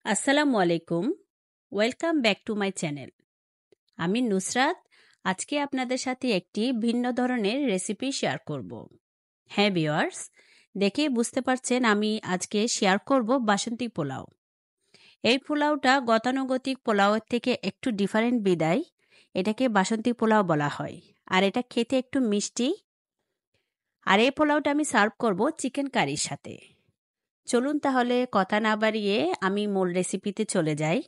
আসসালামু আলাইকুম। Welcome back to my channel. আমি নুসরাত। আজকে আপনাদের সাথে একটি ভিন্ন ধরনের রেসিপি শেয়ার করব। হ্যাঁ ভিউয়ার্স, দেখেই বুঝতে পারছেন আমি আজকে শেয়ার করব বাসন্তী পোলাও। এই পোলাওটা গতানুগতিক পোলাওয়ের থেকে একটু ডিফারেন্ট বিদায় এটাকে বাসন্তী পোলাও বলা হয়। আর এটা খেতে একটু মিষ্টি। আর এই পোলাওটা আমি সার্ভ করব চিকেন কারির সাথে। চলুন তাহলে কথা না বাড়িয়ে আমি মূল রেসিপিতে চলে যাই।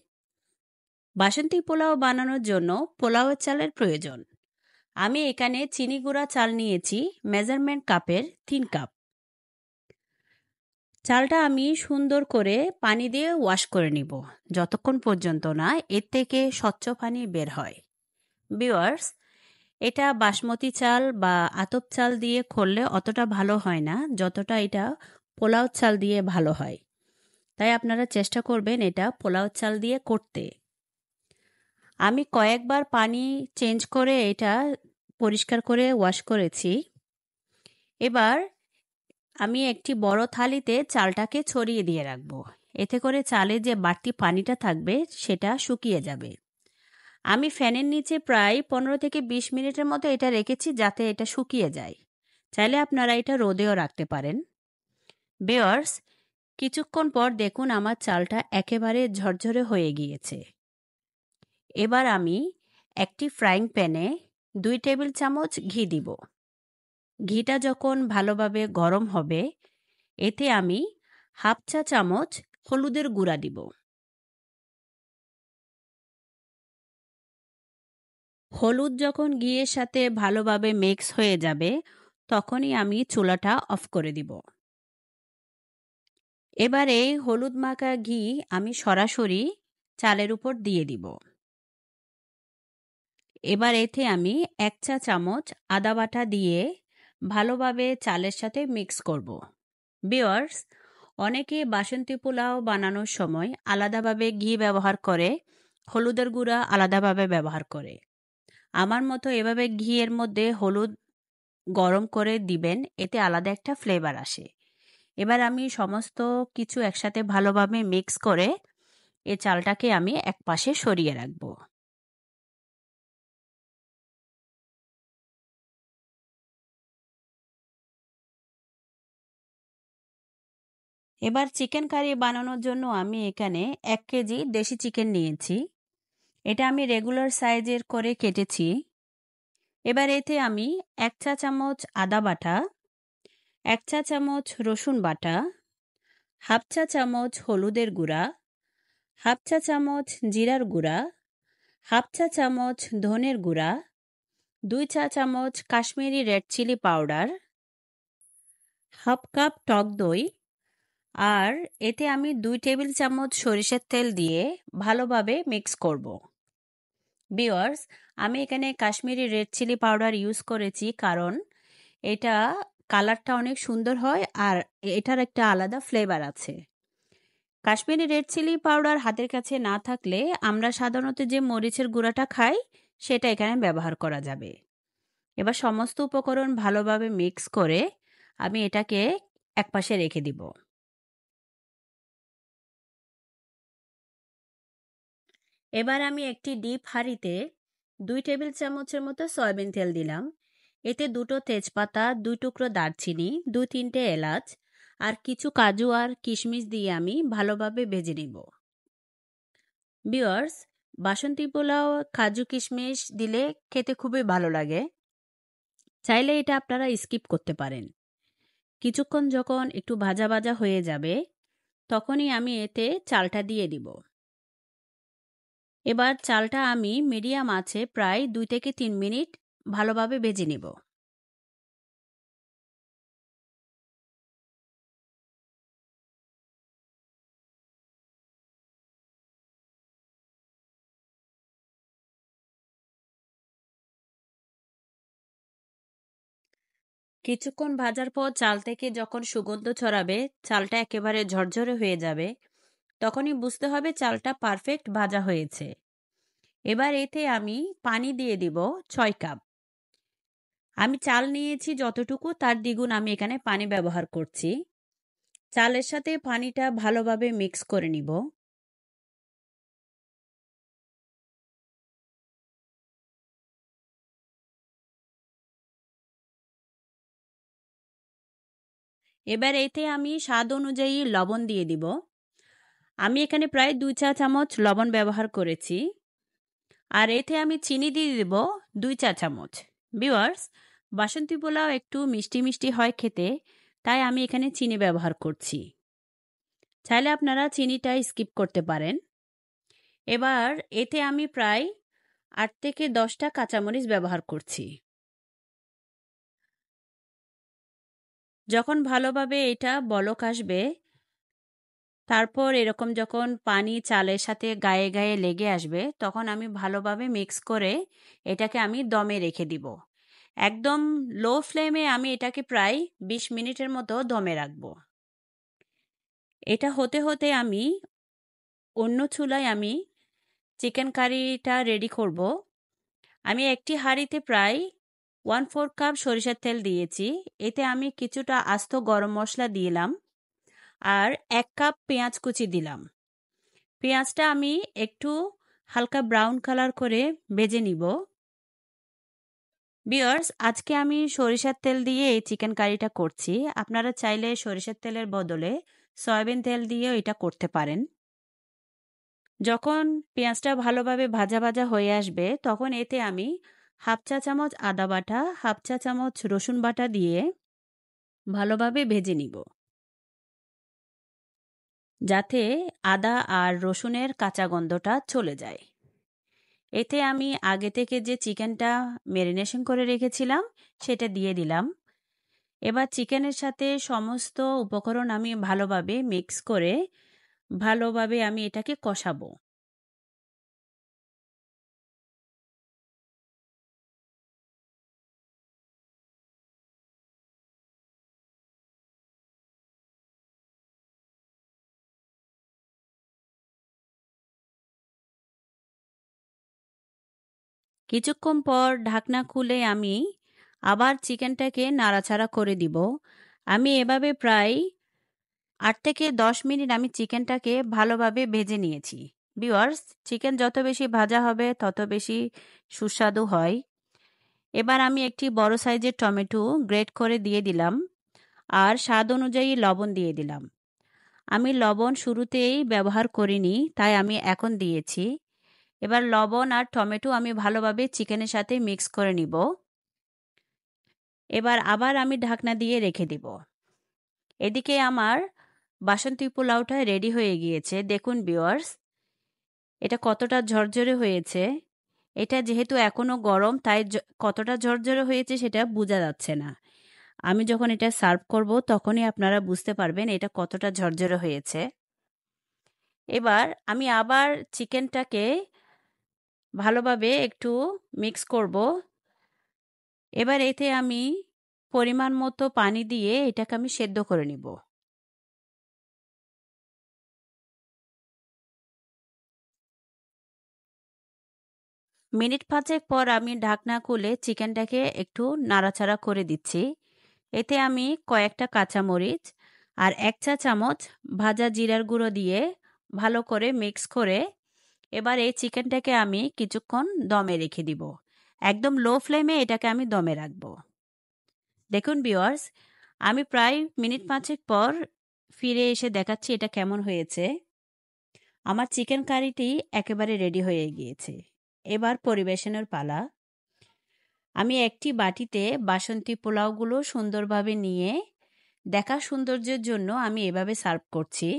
বাসন্তী পোলাও বানানোর জন্য পোলাওয়ের চালের প্রয়োজন। আমি এখানে চিনি গুঁড়া চাল নিয়েছি মেজারমেন্ট কাপের 3 কাপ। চালটা আমি সুন্দর করে পানি দিয়ে ওয়াশ করে নিব যতক্ষণ পর্যন্ত না এর থেকে স্বচ্ছ পানি বের হয়। ভিউয়ার্স, এটা বাসমতি চাল বা আতপ চাল দিয়ে করলে অতটা ভালো হয় না যতটা এটা পোলাও চাল দিয়ে ভালো হয়। তাই আপনারা চেষ্টা করবেন এটা পোলাও চাল দিয়ে করতে। আমি কয়েকবার পানি চেঞ্জ করে এটা পরিষ্কার করে ওয়াশ করেছি। এবার আমি একটি বড় থালিতে চালটাকে ছড়িয়ে দিয়ে রাখবো। এতে করে চালে যে বাড়তি পানিটা থাকবে সেটা শুকিয়ে যাবে। আমি ফ্যানের নিচে প্রায় 15 থেকে 20 মিনিটের মতো এটা রেখেছি যাতে এটা শুকিয়ে যায়। চাইলে আপনারা এটা রোদেও রাখতে পারেন। ভিউয়ার্স, কিছুক্ষণ পর দেখুন আমার চালটা একেবারে ঝরঝরে হয়ে গিয়েছে। এবার আমি একটি ফ্রাইং প্যানে 2 টেবিল চামচ ঘি দিব। ঘিটা যখন ভালোভাবে গরম হবে এতে আমি হাফ চা চামচ হলুদের গুঁড়া দিব। হলুদ যখন ঘিয়ের সাথে ভালোভাবে মিক্স হয়ে যাবে তখনই আমি চুলাটা অফ করে দিব। এবার এই হলুদ মাখা ঘি আমি সরাসরি চালের উপর দিয়ে দিব। এবার এতে আমি 1 চা চামচ আদা বাটা দিয়ে ভালোভাবে চালের সাথে মিক্স করব। ভিউয়ার্স, অনেকে বাসন্তী পোলাও বানানোর সময় আলাদাভাবে ঘি ব্যবহার করে, হলুদের গুঁড়া আলাদাভাবে ব্যবহার করে। আমার মতো এভাবে ঘিয়ের মধ্যে হলুদ গরম করে দিবেন, এতে আলাদা একটা ফ্লেভার আসে। এবার আমি সমস্ত কিছু একসাথে ভালোভাবে মিক্স করে এই চালটাকে আমি একপাশে সরিয়ে রাখবো। এবার চিকেন কারি বানানোর জন্য আমি এখানে 1 কেজি দেশি চিকেন নিয়েছি। এটা আমি রেগুলার সাইজের করে কেটেছি। এবার এতে আমি 1 চা চামচ আদা বাটা, 1 চা চামচ রসুন বাটা, হাফ চা চামচ হলুদের গুঁড়া, হাফ চা চামচ জিরার গুঁড়া, হাফ চা চামচ ধনের গুঁড়া, 2 চা চামচ Kashmiri red chilli powder, half cup টক দই, আর এতে আমি 2 টেবিল চামচ সরিষার তেল দিয়ে ভালোভাবে মিক্স করব। ভিউয়ার্স, আমি এখানে Kashmiri red chilli powder use করেছি কারণ এটা কালারটা অনেক সুন্দর হয় আর এটার একটা আলাদা ফ্লেভার আছে। কাশ্মীরি রেড চিলি পাউডার হাতের কাছে না থাকলে আমরা সাধারণত যে মরিচের গুঁড়াটা খাই সেটা এখানে ব্যবহার করা যাবে। এবার সমস্ত উপকরণ ভালোভাবে মিক্স করে আমি এটাকে একপাশে রেখে দিব। এবার আমি একটি ডিপ হাঁড়িতে 2 টেবিল চামচের মতো সয়াবিন তেল দিলাম। এতে 2টো তেজপাতা, 2 টুকরো দারচিনি, 2-3টে এলাচ আর কিছু কাজু আর কিশমিশ দিয়ে আমি ভালোভাবে ভেজে নিব। ভিউয়ার্স, বাসন্তী পোলাও কাজু কিশমিশ দিলে খেতে খুবই ভালো লাগে। চাইলে এটা আপনারা স্কিপ করতে পারেন। কিছুক্ষণ যখন একটু ভাজা ভাজা হয়ে যাবে তখনই আমি এতে চালটা দিয়ে দিব। এবার চালটা আমি মিডিয়াম আঁচে প্রায় 2 থেকে 3 মিনিট ভালোভাবে ভেজে নিব। কিছুক্ষণ ভাজার পর চাল থেকে যখন সুগন্ধ ছড়াবে, চালটা একেবারে ঝরঝরে হয়ে যাবে, তখনই বুঝতে হবে চালটা পারফেক্ট ভাজা হয়েছে। এবার এতে আমি পানি দিয়ে দিব 6 কাপ। আমি চাল নিয়েছি যতটুকু তার দ্বিগুণ আমি এখানে পানি ব্যবহার করছি। চালের সাথে পানিটা ভালোভাবে মিক্স করে নিব। এবার এতে আমি স্বাদ অনুযায়ী লবণ দিয়ে দিব। আমি এখানে প্রায় 2 চা চামচ লবণ ব্যবহার করেছি। আর এতে আমি চিনি দিয়ে দিব 2 চা চামচ। ভিউয়ার্স, বাসন্তী পোলাও একটু মিষ্টি মিষ্টি হয় খেতে, তাই আমি এখানে চিনি ব্যবহার করছি। চাইলে আপনারা চিনিটা স্কিপ করতে পারেন। এবার এতে আমি প্রায় 8 থেকে 10টা কাঁচামরিচ ব্যবহার করছি। যখন ভালোভাবে এটা বলক আসবে, তারপর এরকম যখন পানি চালের সাথে গায়ে গায়ে লেগে আসবে, তখন আমি ভালোভাবে মিক্স করে এটাকে আমি দমে রেখে দিব। একদম লো ফ্লেমে আমি এটাকে প্রায় 20 মিনিটের মতো দমে রাখব। এটা হতে হতে আমি অন্য চুলায় আমি চিকেন কারিটা রেডি করব। আমি একটি হাঁড়িতে প্রায় 1/4 কাপ সরিষার তেল দিয়েছি। এতে আমি কিছুটা আস্ত গরম মশলা দিলাম আর 1 কাপ পেঁয়াজ কুচি দিলাম। পেঁয়াজটা আমি একটু হালকা ব্রাউন কালার করে ভেজে নিব। ভিউয়ার্স, আজকে আমি সরিষার তেল দিয়ে এই চিকেন কারিটা করছি। আপনারা চাইলে সরিষার তেলের বদলে সয়াবিন তেল দিয়েও এটা করতে পারেন। যখন পেঁয়াজটা ভালোভাবে ভাজা ভাজা হয়ে আসবে, তখন এতে আমি 1/2 চা চামচ আদা বাটা, 1/2 চা চামচ রসুন বাটা দিয়ে ভালোভাবে ভেজে নিব, যাতে আদা আর রসুনের কাঁচা গন্ধটা চলে যায়। এতে আমি আগে থেকে যে চিকেনটা ম্যারিনেশন করে রেখেছিলাম সেটা দিয়ে দিলাম। এবার চিকেনের সাথে সমস্ত উপকরণ আমি ভালোভাবে মিক্স করে ভালোভাবে আমি এটাকে কষাবো। কিছুক্ষণ পর ঢাকনা খুলে আমি আবার চিকেনটাকে নাড়াচাড়া করে দিব। আমি এভাবে প্রায় 8 থেকে 10 মিনিট আমি চিকেনটাকে ভালোভাবে ভেজে নিয়েছি। ভিউয়ার্স, চিকেন যত বেশি ভাজা হবে তত বেশি সুস্বাদু হয়। এবার আমি একটি বড় সাইজের টমেটো গ্রেট করে দিয়ে দিলাম আর স্বাদ অনুযায়ী লবণ দিয়ে দিলাম। আমি লবণ শুরুতেই ব্যবহার করিনি, তাই আমি এখন দিয়েছি। এবার লবণ আর টমেটো আমি ভালোভাবে চিকেনের সাথে মিক্স করে নিব। এবার আবার আমি ঢাকনা দিয়ে রেখে দিব। এদিকে আমার বাসন্তী পোলাওটা রেডি হয়ে গিয়েছে। দেখুন ভিউয়ার্স, এটা কতটা ঝরঝরে হয়েছে। এটা যেহেতু এখনো গরম, তাই কতটা ঝরঝরে হয়েছে সেটা বোঝা যাচ্ছে না। আমি যখন এটা সার্ভ করব তখনই আপনারা বুঝতে পারবেন এটা কতটা ঝরঝরে হয়েছে। এবার আমি আবার চিকেনটাকে ভালোভাবে একটু মিক্স করব। এবার এতে আমি পরিমাণ মতো পানি দিয়ে এটাকে আমি সেদ্ধ করে নিব। মিনিট 5 পর আমি ঢাকনা খুলে চিকেনটাকে একটু নাড়াচাড়া করে দিচ্ছি। এতে আমি কয়েকটা কাঁচামরিচ আর 1 চা চামচ ভাজা জিরার গুঁড়ো দিয়ে ভালো করে মিক্স করে এবার এই চিকেনটাকে আমি কিছুক্ষণ দমে রেখে দিব। একদম লো ফ্লেমে এটাকে আমি দমে রাখব। দেখুন ভিউয়ার্স, আমি প্রায় মিনিট 5 পর ফিরে এসে দেখাচ্ছি এটা কেমন হয়েছে। আমার চিকেন কারিটি একেবারে রেডি হয়ে গিয়েছে। এবার পরিবেশনের পালা। আমি একটি বাটিতে বাসন্তী পোলাওগুলো সুন্দরভাবে নিয়ে দেখার সৌন্দর্যের জন্য আমি এভাবে সার্ভ করছি।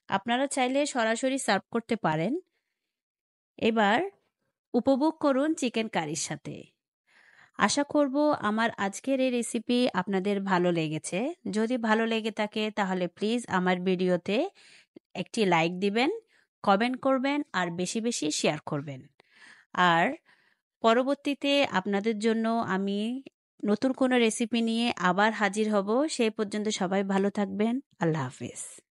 আপনারা চাইলে সরাসরি সার্ভ করতে পারেন। এবার উপভোগ করুন চিকেন কারির সাথে। আশা করব আমার আজকের এই রেসিপি আপনাদের ভালো লেগেছে। যদি ভালো লেগে থাকে তাহলে প্লিজ আমার ভিডিওতে একটি লাইক দিবেন, কমেন্ট করবেন আর বেশি বেশি শেয়ার করবেন। আর পরবর্তীতে আপনাদের জন্য আমি নতুন কোনো রেসিপি নিয়ে আবার হাজির হব। সেই পর্যন্ত সবাই ভালো থাকবেন। আল্লাহ হাফেজ।